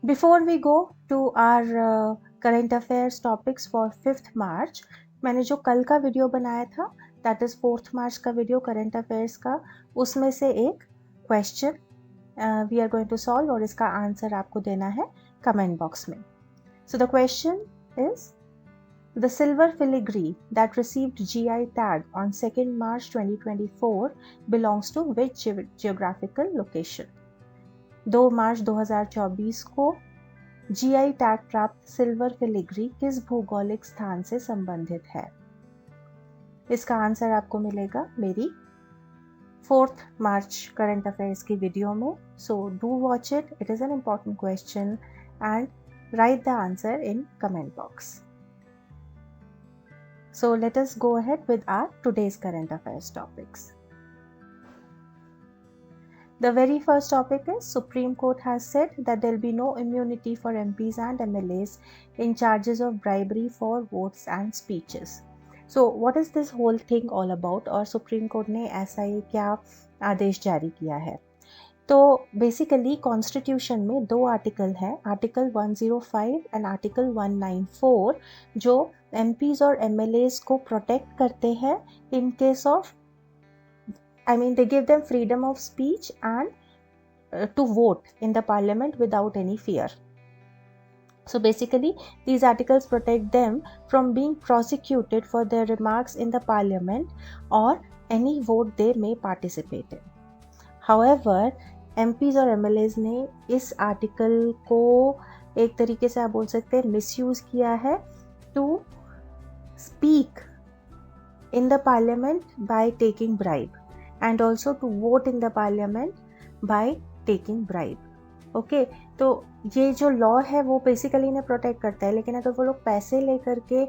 Before we go to our current affairs topics for 5th March, मैंने जो कल का वीडियो बनाया था दैट इज़ 4th मार्च का वीडियो करंट अफेयर्स का, उसमें से एक question we are going to solve और इसका आंसर आपको देना है कमेंट बॉक्स में. So the question is The silver filigree that received GI tag on 2nd March 2024 belongs to which geographical location? 2 मार्च 2024 को GI टैग प्राप्त सिल्वर फिलिग्री किस भौगोलिक स्थान से संबंधित है? इसका आंसर आपको मिलेगा मेरी 4th मार्च करंट अफेयर्स की वीडियो में. So do watch it. It is an important question and right the answer in comment box. So let us go ahead with our today's current affairs topics. The very first topic is Supreme Court has said that there will be no immunity for MPs and MLAs in charges of bribery for votes and speeches. So what is this whole thing all about? और Supreme Court ने ऐसा ही क्या आदेश जारी किया है? तो basically constitution में दो आर्टिकल है, आर्टिकल 105 एंड आर्टिकल 194, जो एमपीज और एमएलएस को प्रोटेक्ट करते हैं in case of, I mean they give them freedom of speech and to vote in the parliament without any fear. So basically these articles protect them from being prosecuted for their remarks in the parliament or any vote they may participate in. However, MPs और MLAs ने इस article को एक तरीके से आप बोल सकते हैं मिसयूज किया है to speak in the parliament by taking bribe and also to vote in the parliament by taking bribe. Okay, तो ये जो लॉ है वो बेसिकली इन्हें प्रोटेक्ट करता है, लेकिन अगर वो लोग पैसे लेकर के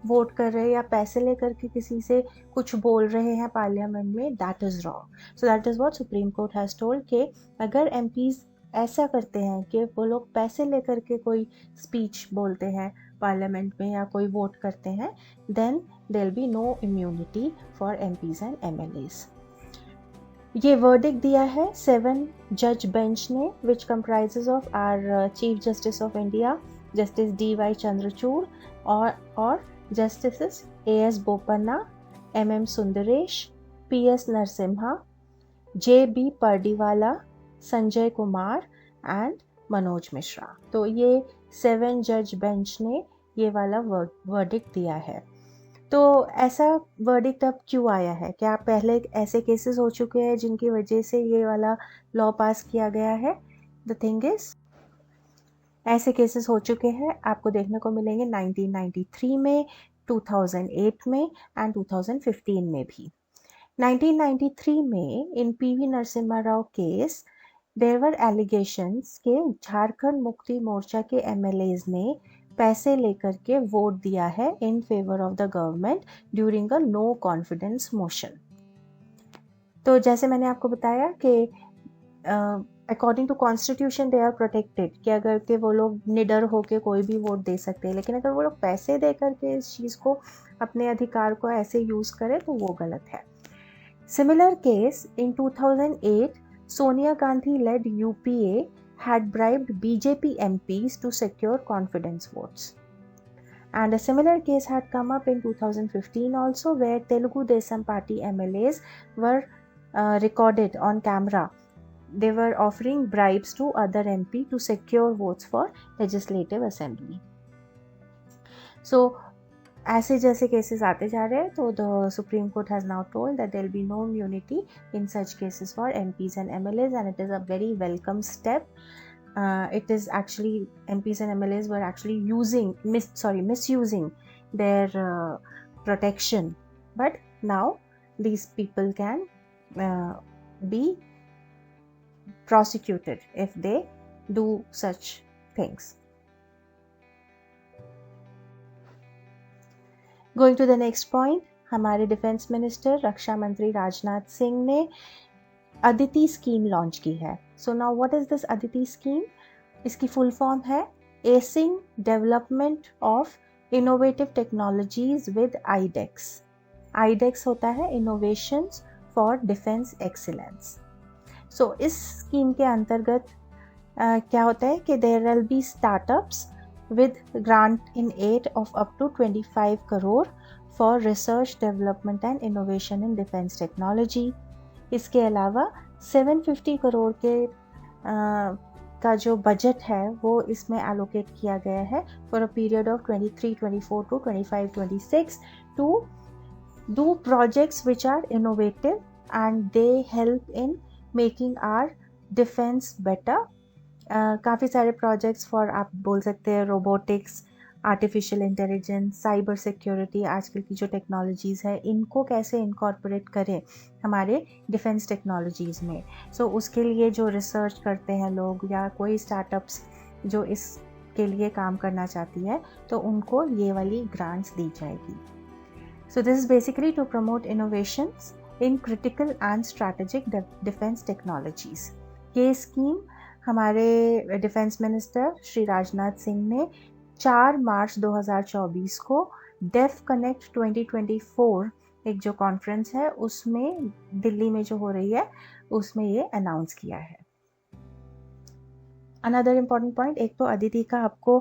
वोट कर रहे हैं या पैसे लेकर के किसी से कुछ बोल रहे हैं पार्लियामेंट में, that is wrong. So that is what supreme court has told कि अगर एमपीज ऐसा करते हैं कि वो लोग पैसे लेकर के कोई स्पीच बोलते हैं पार्लियामेंट में या कोई वोट करते हैं, then there will be no immunity for MPs and MLAs. ये वर्डिक्ट दिया है 7 जज बेंच ने, which comprises of our chief justice of India justice DY Chandrachud और justice AS Bopanna, MM Sundresh, PS Narasimha, JB Pardiwala, Sanjay Kumar and Manoj Mishra. तो ये 7 जज बेंच ने ये वाला वर्डिक्ट दिया है. तो ऐसा वर्डिक्ट अब क्यों आया है? क्या पहले ऐसे केसेस हो चुके हैं जिनकी वजह से ये वाला लॉ पास किया गया है? द थिंग इज, ऐसे केसेस हो चुके हैं, आपको देखने को मिलेंगे 1993 में, 2008 में एंड 2015 में भी. 1993 में in PV Narasimha Rao case there were allegations के झारखंड मुक्ति मोर्चा के MLAs ने पैसे लेकर के वोट दिया है in favour of the government during a no confidence motion. तो जैसे मैंने आपको बताया कि according to constitution they are protected, कि अगर के वो लोग निडर होके कोई भी वोट दे सकते हैं, लेकिन अगर वो लोग पैसे दे करके इस चीज़ को, अपने अधिकार को ऐसे यूज़ करें तो वो गलत है. Similar case in 2008, Sonia Gandhi led UPA had bribed BJP MPs to secure confidence votes. And a similar case had come up in 2015 also, where Telugu Desam Party MLAs were recorded on camera. They were offering bribes to other MP to secure votes for legislative assembly. So ऐसे जैसे cases आते जा रहे हैं, तो the supreme court has now told that there will be no immunity in such cases for MPs and MLAs, and it is a very welcome step. It is actually, MPs and MLAs were actually misusing their protection, but now these people can be prosecuted if they do such things. Going to the next point, हमारे defence minister रक्षा मंत्री राजनाथ सिंह ने Aditi scheme launch की है. So now what is this Aditi scheme? इसकी full form है acing development of innovative technologies with iDEX. IDEX होता है innovations for defence excellence. So इस स्कीम के अंतर्गत क्या होता है कि there will be startups with grant in aid of up to 25 crore for research development and innovation in defense technology. इसके अलावा 750 करोड़ के का जो बजट है वो इसमें एलोकेट किया गया है for a period of 23-24 to 25-26 to do projects which are innovative and they help in making our defense better. काफ़ी सारे प्रोजेक्ट्स फॉर आप बोल सकते हैं robotics, artificial intelligence, cyber security, आजकल की जो टेक्नोलॉजीज़ है इनको कैसे इनकॉर्पोरेट करें हमारे डिफेंस टेक्नोलॉजीज़ में. सो उसके लिए जो रिसर्च करते हैं लोग या कोई स्टार्टअप्स जो इसके लिए काम करना चाहती है तो उनको ये वाली ग्रांट्स दी जाएगी. So this is basically to promote innovations in critical and strategic defence technologies. ये स्कीम हमारे डिफेंस मिनिस्टर श्री राजनाथ सिंह ने 4 मार्च 2024 को डेफ कनेक्ट 2024 एक जो कॉन्फ्रेंस है उसमें दिल्ली में जो हो रही है उसमें ये अनाउंस किया है. अनदर इम्पॉर्टेंट पॉइंट, एक तो अदिति का आपको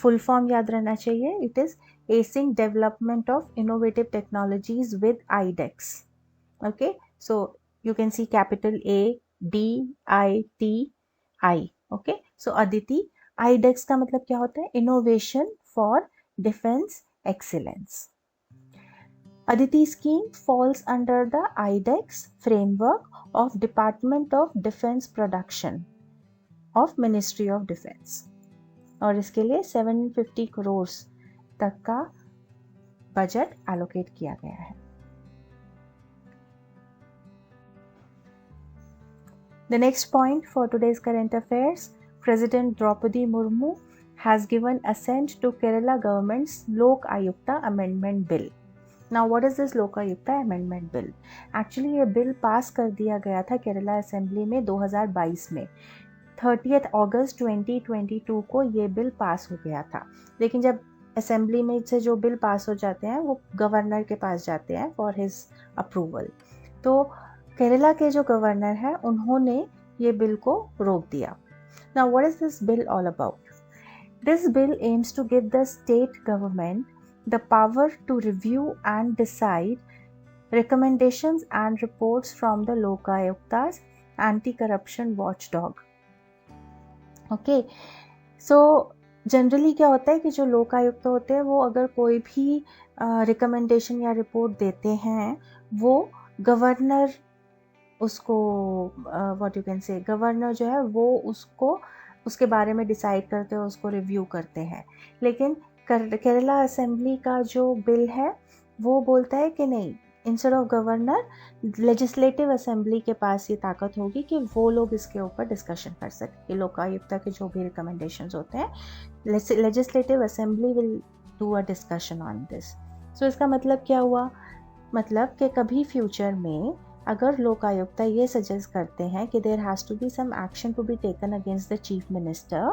फुल फॉर्म याद रहना चाहिए. It is acing development of innovative technologies with iDEX. Okay, so you can see capital ADITI. Okay, so Aditi. IDEX का मतलब क्या होता है? Innovation for defence excellence. Aditi scheme falls under the IDEX framework of Department of Defense Production of Ministry of Defense और इसके लिए 750 करोड़ तक का बजट एलोकेट किया गया है. The next point for today's current affairs, President Draupadi Murmu has given assent to Kerala government's Lok Ayukta Amendment Bill. Now what is this Lok Ayukta Amendment Bill? Actually ये bill pass कर दिया गया था Kerala assembly में 2022 में. 30 अगस्त 2022 को ये bill pass हो गया था. लेकिन जब असेंबली में से जो बिल पास हो जाते हैं वो गवर्नर के पास जाते हैं फॉर हिज अप्रूवल. तो केरला के जो गवर्नर हैं उन्होंने ये बिल को रोक दिया. Now what is this bill all about? This bill aims to give the state government the power to review and decide recommendations and reports from the Lok Ayukta's anti-corruption watchdog. Okay, so generally क्या होता है कि जो लोक आयुक्त होते हैं वो अगर कोई भी रिकमेंडेशन या रिपोर्ट देते हैं वो गवर्नर उसको what you can say governor जो है वो उसको उसके बारे में डिसाइड करते हैं, उसको रिव्यू करते हैं. लेकिन केरला असेंबली का जो बिल है वो बोलता है कि नहीं, instead of governor legislative assembly के पास ये ताकत होगी कि वो लोग इसके ऊपर डिस्कशन कर सकें कि लोकायुक्त के जो भी रिकमेंडेशंस होते हैं legislative assembly will do a discussion on this. So इसका मतलब क्या हुआ? मतलब कि कभी फ्यूचर में अगर लोकायुक्त ये सजेस्ट करते हैं कि there has to be some action to be taken against the chief minister,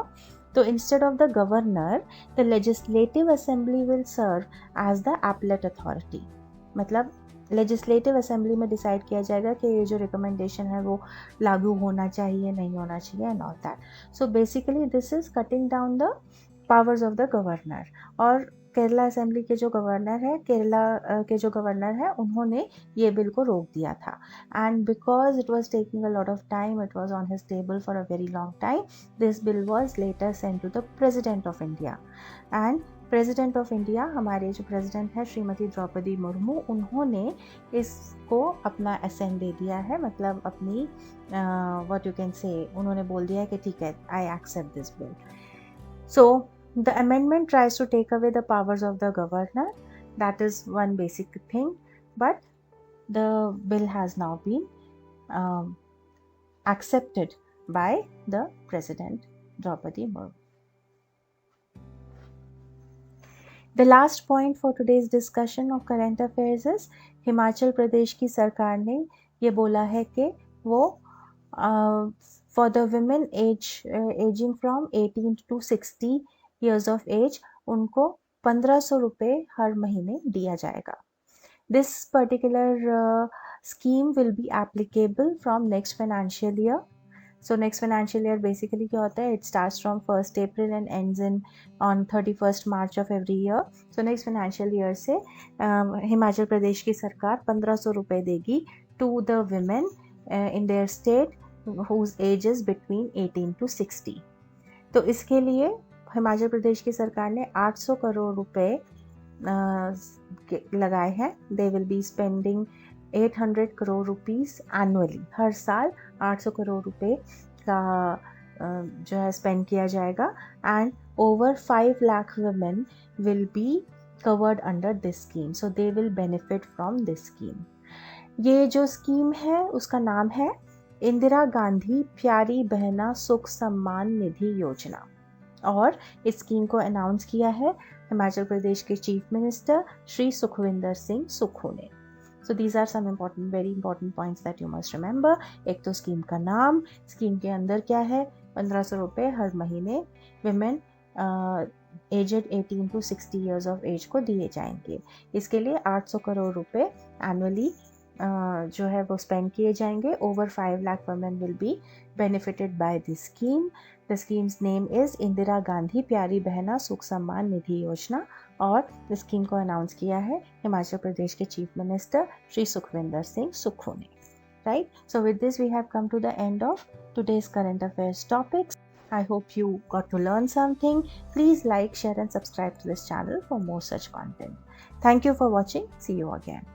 तो instead of the governor the legislative assembly will serve as the appellate authority. मतलब लेजिस्लेटिव असेंबली में डिसाइड किया जाएगा कि ये जो रिकमेंडेशन है वो लागू होना चाहिए, नहीं होना चाहिए and all that. So basically this is cutting down the powers of the governor. और केरला असेंबली के जो गवर्नर है उन्होंने ये बिल को रोक दिया था. And because it was taking a lot of time, it was on his table for a very long time, this bill was later send to the president of India. And president of India, हमारे जो president है श्रीमती द्रौपदी मुर्मू, उन्होंने इसको अपना ascent दे दिया है. मतलब अपनी व्हाट यू कैन से उन्होंने बोल दिया है कि ठीक है, I accept this bill. So the amendment tries to take away the powers of the governor. That is one basic thing, but the bill has now been accepted by the President Draupadi Murmu. The last point for today's discussion of current affairs is Himachal Pradesh की सरकार ने ये बोला है कि वो for the women aging from 18 to 60 years of age उनको 1500 रुपये हर महीने दिया जाएगा. This particular scheme will be applicable from next financial year. So next financial year basically क्या होता है, it starts from 1st April and ends in on 31st March of every year. So next financial year से हिमाचल प्रदेश की सरकार 1500 रुपये देगी to the women in their state whose age is between 18 to 60. तो इसके लिए हिमाचल प्रदेश की सरकार ने 800 करोड़ रुपए लगाए हैं. They will be spending 800 crore rupees annually. हर साल 800 करोड़ रुपए का जो है स्पेंड किया जाएगा. And over 5 lakh women will be covered under this scheme. So they will benefit from this scheme. ये जो स्कीम है उसका नाम है इंदिरा गांधी प्यारी बहना सुख सम्मान निधि योजना. और इस स्कीम को अनाउंस किया है हिमाचल प्रदेश के चीफ मिनिस्टर श्री सुखविंदर सिंह सुक्खू ने. So these are some important, very important points that you must remember. एक तो स्कीम का नाम, स्कीम के अंदर क्या है, 1500 रुपये हर महीने women aged 18 to 60 years of age को दिए जाएंगे. इसके लिए 800 करोड़ रुपये एनुअली जो है वो स्पेंड किए जाएंगे. Over 5 lakh women will be benefited by this scheme. The schemes name is Indira Gandhi प्यारी बहना सुख सम्मान निधि योजना. और इस स्कीम को अनाउंस किया है हिमाचल प्रदेश के चीफ मिनिस्टर श्री सुखविंदर सिंह सुक्खू ने. Right. So with this we have come to the end of today's current affairs topics. I hope you got to learn something. Please like, share and subscribe to this channel for more such content. Thank you for watching. See you again.